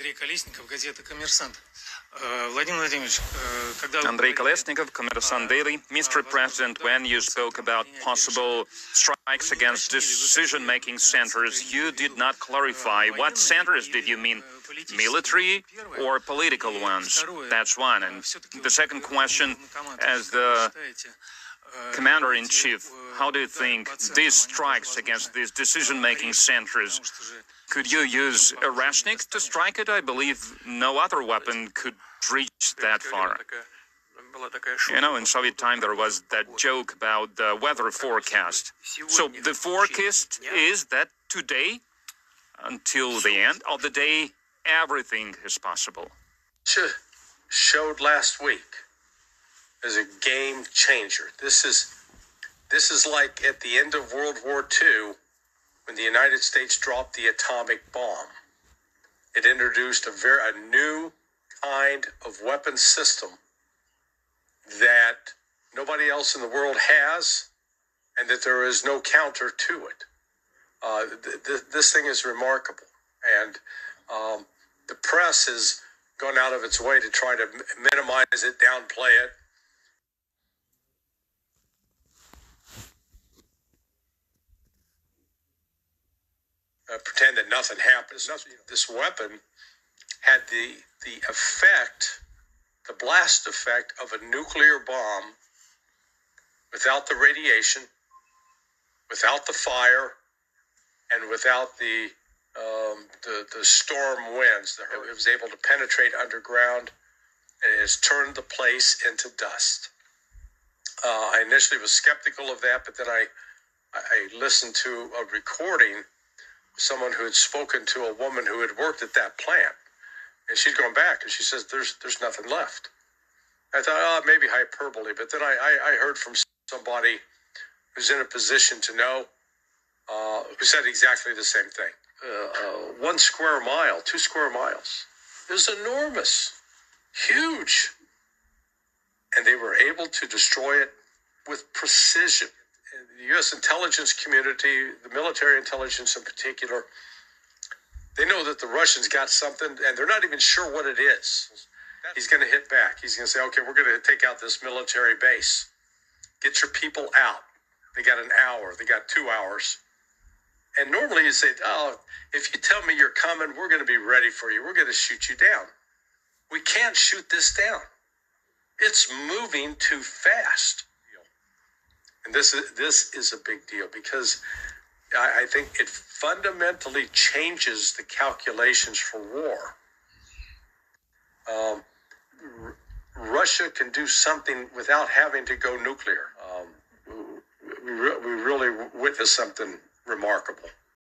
Андрей Колесников, газета «Коммерсант». Владимир Владимирович, когда... Andrei Kolesnikov, Kommersant Daily. Mr. President, when you spoke about possible strikes against decision-making centers, you did not clarify what centers did you mean, military or political ones? That's one. And the second question, as the Commander-in-Chief, how do you think these strikes against these decision-making centers, could you use Orashnik to strike it? I believe no other weapon could reach that far. You know, in Soviet time there was that joke about the weather forecast. So the forecast is that today, until the end of the day, everything is possible. Showed last week as a game changer. This is like at the end of World War II, when the United States dropped the atomic bomb. It introduced a new kind of weapon system that nobody else in the world has, and that there is no counter to it. This thing is remarkable, and the press has gone out of its way to try to minimize it, downplay it. Pretend that nothing happens. This weapon had the effect, the blast effect of a nuclear bomb, without the radiation, without the fire, and without the storm winds. It was able to penetrate underground, and it has turned the place into dust. I initially was skeptical of that, but then I listened to a recording, someone who had spoken to a woman who had worked at that plant, and she'd gone back and she says there's nothing left. I thought, maybe hyperbole, but then I heard from somebody who's in a position to know, who said exactly the same thing. 1 square mile, 2 square miles, it was enormous, huge, and they were able to destroy it with precision. The U.S. intelligence community, the military intelligence in particular, they know that the Russians got something, and they're not even sure what it is. He's going to hit back. He's going to say, okay, we're going to take out this military base. Get your people out. They got an hour. They got 2 hours. And normally you say, if you tell me you're coming, we're going to be ready for you. We're going to shoot you down. We can't shoot this down. It's moving too fast. And this is a big deal, because I think it fundamentally changes the calculations for war. Russia can do something without having to go nuclear. We really witnessed something remarkable.